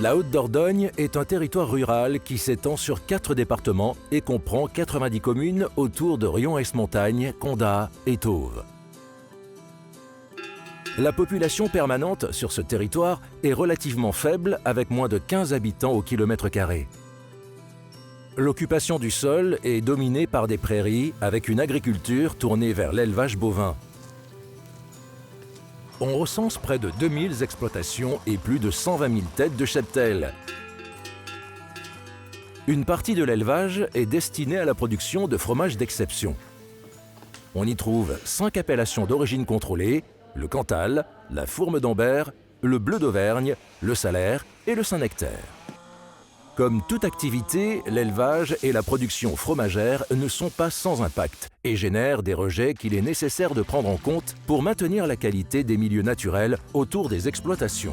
La Haute-Dordogne est un territoire rural qui s'étend sur 4 départements et comprend 90 communes autour de Riom-Aix-Montagne, Condat et Tauves. La population permanente sur ce territoire est relativement faible avec moins de 15 habitants au kilomètre carré. L'occupation du sol est dominée par des prairies avec une agriculture tournée vers l'élevage bovin. On recense près de 2000 exploitations et plus de 120 000 têtes de cheptel. Une partie de l'élevage est destinée à la production de fromages d'exception. On y trouve 5 appellations d'origine contrôlée, le Cantal, la Fourme d'Ambert, le Bleu d'Auvergne, le Salaire et le Saint-Nectaire. Comme toute activité, l'élevage et la production fromagère ne sont pas sans impact et génèrent des rejets qu'il est nécessaire de prendre en compte pour maintenir la qualité des milieux naturels autour des exploitations.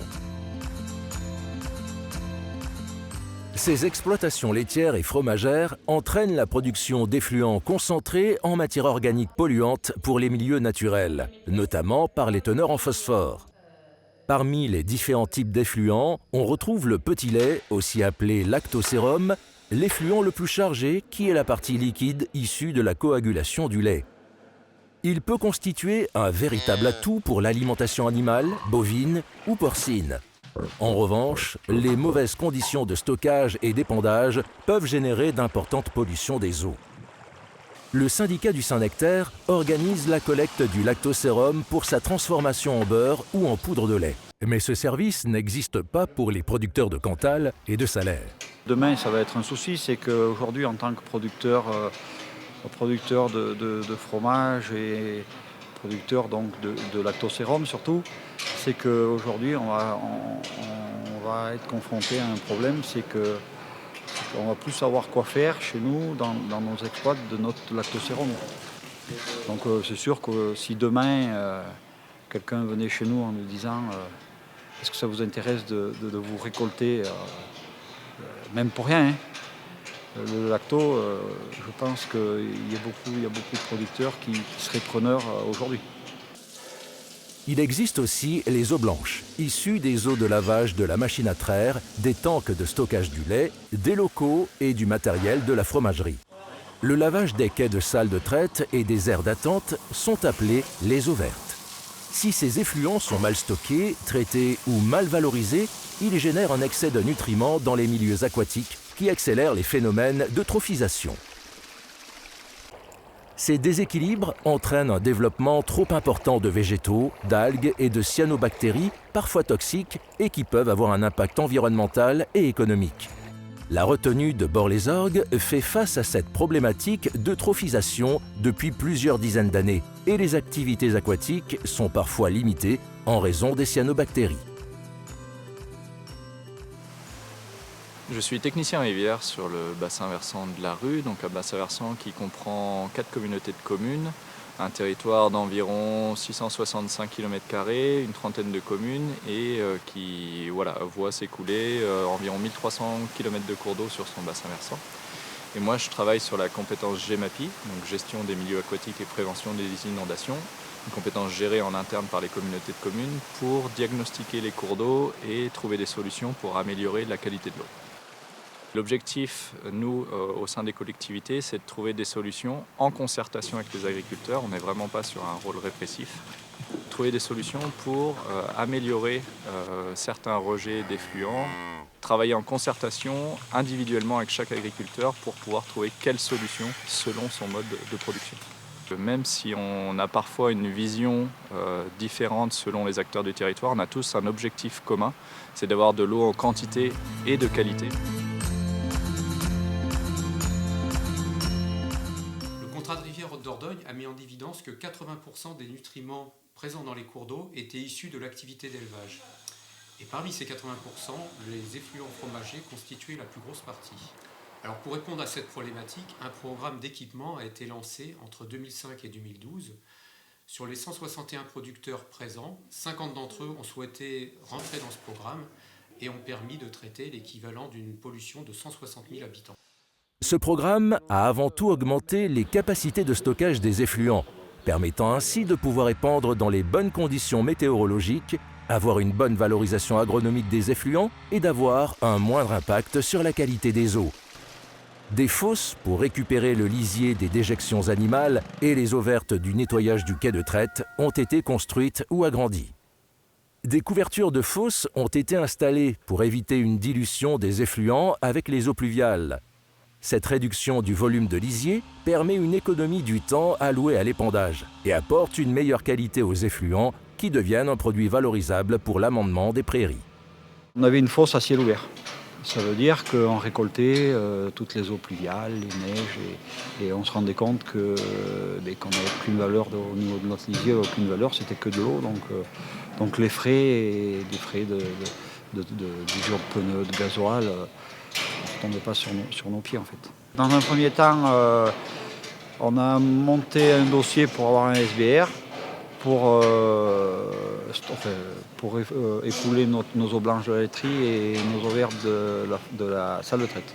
Ces exploitations laitières et fromagères entraînent la production d'effluents concentrés en matière organique polluante pour les milieux naturels, notamment par les teneurs en phosphore. Parmi les différents types d'effluents, on retrouve le petit lait, aussi appelé lactosérum, l'effluent le plus chargé qui est la partie liquide issue de la coagulation du lait. Il peut constituer un véritable atout pour l'alimentation animale, bovine ou porcine. En revanche, les mauvaises conditions de stockage et d'épandage peuvent générer d'importantes pollutions des eaux. Le syndicat du Saint-Nectaire organise la collecte du lactosérum pour sa transformation en beurre ou en poudre de lait. Mais ce service n'existe pas pour les producteurs de Cantal et de Salaire. Demain, ça va être un souci, c'est qu'aujourd'hui, en tant que producteur de fromage et producteur donc de lactosérum surtout, c'est qu'aujourd'hui, on va être confronté à un problème, c'est qu'on va plus savoir quoi faire chez nous dans nos exploits de notre lactosérum. Donc c'est sûr que si demain quelqu'un venait chez nous en nous disant est-ce que ça vous intéresse de vous récolter, même pour rien, hein, le lacto, je pense qu'il y a beaucoup de producteurs qui seraient preneurs aujourd'hui. Il existe aussi les eaux blanches, issues des eaux de lavage de la machine à traire, des tanks de stockage du lait, des locaux et du matériel de la fromagerie. Le lavage des quais de salles de traite et des aires d'attente sont appelés les eaux vertes. Si ces effluents sont mal stockés, traités ou mal valorisés, ils génèrent un excès de nutriments dans les milieux aquatiques qui accélèrent les phénomènes d'eutrophisation. Ces déséquilibres entraînent un développement trop important de végétaux, d'algues et de cyanobactéries, parfois toxiques, et qui peuvent avoir un impact environnemental et économique. La retenue de Bord-les-Orgues fait face à cette problématique d'eutrophisation depuis plusieurs dizaines d'années, et les activités aquatiques sont parfois limitées en raison des cyanobactéries. Je suis technicien rivière sur le bassin versant de la Rue, donc un bassin versant qui comprend 4 communautés de communes, un territoire d'environ 665 km², une trentaine de communes et qui voit s'écouler environ 1300 km de cours d'eau sur son bassin versant. Et moi je travaille sur la compétence GEMAPI, donc gestion des milieux aquatiques et prévention des inondations, une compétence gérée en interne par les communautés de communes pour diagnostiquer les cours d'eau et trouver des solutions pour améliorer la qualité de l'eau. L'objectif, nous, au sein des collectivités, c'est de trouver des solutions en concertation avec les agriculteurs. On n'est vraiment pas sur un rôle répressif. Trouver des solutions pour améliorer certains rejets d'effluents, travailler en concertation individuellement avec chaque agriculteur pour pouvoir trouver quelle solution selon son mode de production. Même si on a parfois une vision différente selon les acteurs du territoire, on a tous un objectif commun, c'est d'avoir de l'eau en quantité et de qualité. Le contrat de rivière Haute-Dordogne a mis en évidence que 80% des nutriments présents dans les cours d'eau étaient issus de l'activité d'élevage. Et parmi ces 80%, les effluents fromagers constituaient la plus grosse partie. Alors pour répondre à cette problématique, un programme d'équipement a été lancé entre 2005 et 2012. Sur les 161 producteurs présents, 50 d'entre eux ont souhaité rentrer dans ce programme et ont permis de traiter l'équivalent d'une pollution de 160 000 habitants. Ce programme a avant tout augmenté les capacités de stockage des effluents, permettant ainsi de pouvoir épandre dans les bonnes conditions météorologiques avoir une bonne valorisation agronomique des effluents et d'avoir un moindre impact sur la qualité des eaux. Des fosses pour récupérer le lisier des déjections animales et les eaux vertes du nettoyage du quai de traite ont été construites ou agrandies. Des couvertures de fosses ont été installées pour éviter une dilution des effluents avec les eaux pluviales. Cette réduction du volume de lisier permet une économie du temps alloué à l'épandage et apporte une meilleure qualité aux effluents qui deviennent un produit valorisable pour l'amendement des prairies. On avait une fosse à ciel ouvert. Ça veut dire qu'on récoltait toutes les eaux pluviales, les neiges, et on se rendait compte qu'on n'avait aucune valeur au niveau de notre lisier, aucune valeur, c'était que de l'eau. Donc les frais, des frais d'usure de pneus, de gasoil, ne tombaient pas sur nos pieds en fait. Dans un premier temps, on a monté un dossier pour avoir un SBR, pour épouler nos eaux blanches de la laiterie et nos eaux vertes de la salle de traite.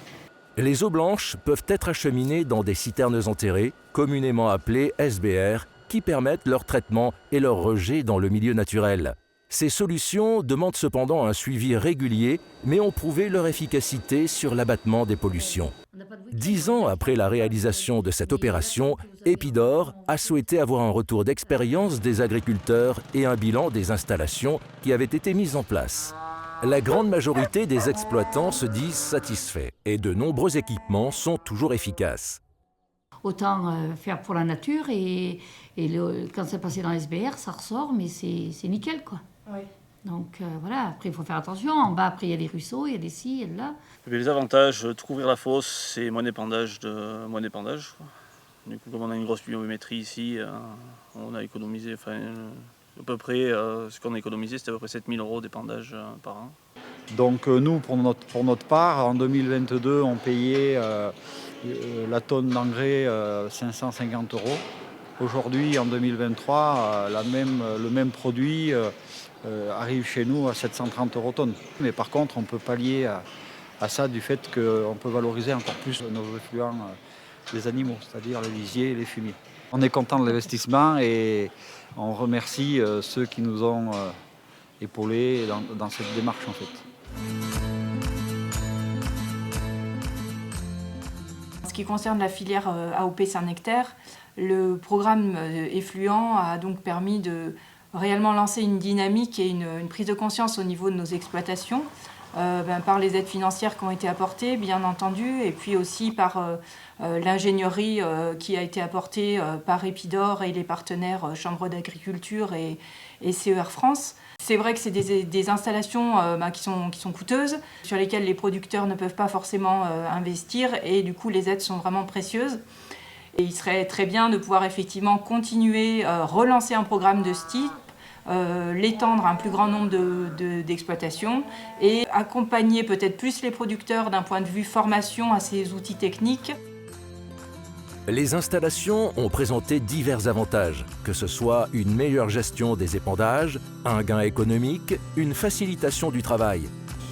Les eaux blanches peuvent être acheminées dans des citernes enterrées, communément appelées SBR, qui permettent leur traitement et leur rejet dans le milieu naturel. Ces solutions demandent cependant un suivi régulier, mais ont prouvé leur efficacité sur l'abattement des pollutions. 10 ans après la réalisation de cette opération, Epidor a souhaité avoir un retour d'expérience des agriculteurs et un bilan des installations qui avaient été mises en place. La grande majorité des exploitants se disent satisfaits et de nombreux équipements sont toujours efficaces. Autant faire pour la nature et quand c'est passé dans l'SBR, ça ressort, mais c'est nickel, quoi. Oui. Donc voilà, après il faut faire attention. En bas, après il y a des ruisseaux, il y a des ci, il y a de là. Les avantages de couvrir la fosse, c'est moins d'épandage. Du coup, comme on a une grosse pluviométrie ici, on a économisé, à peu près, ce qu'on a économisé, c'était à peu près 7 000 € d'épandage par an. Donc nous, pour notre part, en 2022, on payait la tonne d'engrais 550 €. Aujourd'hui, en 2023, le même produit arrive chez nous à 730 € tonne. Mais par contre, on peut pallier à ça du fait qu'on peut valoriser encore plus nos effluents des animaux, c'est-à-dire les lisiers et les fumiers. On est content de l'investissement et on remercie ceux qui nous ont épaulés dans cette démarche en fait. En ce qui concerne la filière AOP Saint-Nectaire, le programme effluent a donc permis de réellement lancer une dynamique et une prise de conscience au niveau de nos exploitations, par les aides financières qui ont été apportées, bien entendu, et puis aussi par l'ingénierie qui a été apportée par Epidor et les partenaires Chambre d'agriculture et CER France. C'est vrai que c'est des installations qui sont coûteuses, sur lesquelles les producteurs ne peuvent pas forcément investir, et du coup les aides sont vraiment précieuses. Et il serait très bien de pouvoir effectivement continuer, relancer un programme de ce type, l'étendre à un plus grand nombre d'exploitations et accompagner peut-être plus les producteurs d'un point de vue formation à ces outils techniques. Les installations ont présenté divers avantages, que ce soit une meilleure gestion des épandages, un gain économique, une facilitation du travail.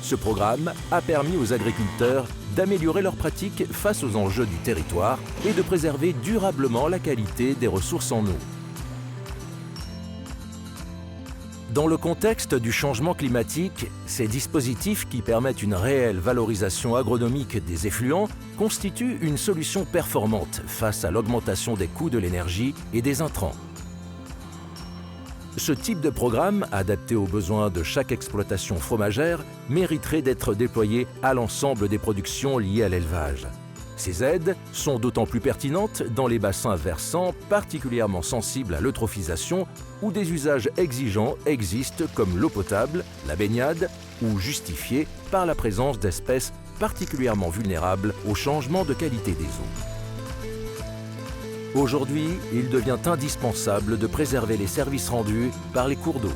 Ce programme a permis aux agriculteurs d'améliorer leurs pratiques face aux enjeux du territoire et de préserver durablement la qualité des ressources en eau. Dans le contexte du changement climatique, ces dispositifs qui permettent une réelle valorisation agronomique des effluents constituent une solution performante face à l'augmentation des coûts de l'énergie et des intrants. Ce type de programme, adapté aux besoins de chaque exploitation fromagère, mériterait d'être déployé à l'ensemble des productions liées à l'élevage. Ces aides sont d'autant plus pertinentes dans les bassins versants particulièrement sensibles à l'eutrophisation où des usages exigeants existent comme l'eau potable, la baignade ou justifiés par la présence d'espèces particulièrement vulnérables au changement de qualité des eaux. Aujourd'hui, il devient indispensable de préserver les services rendus par les cours d'eau.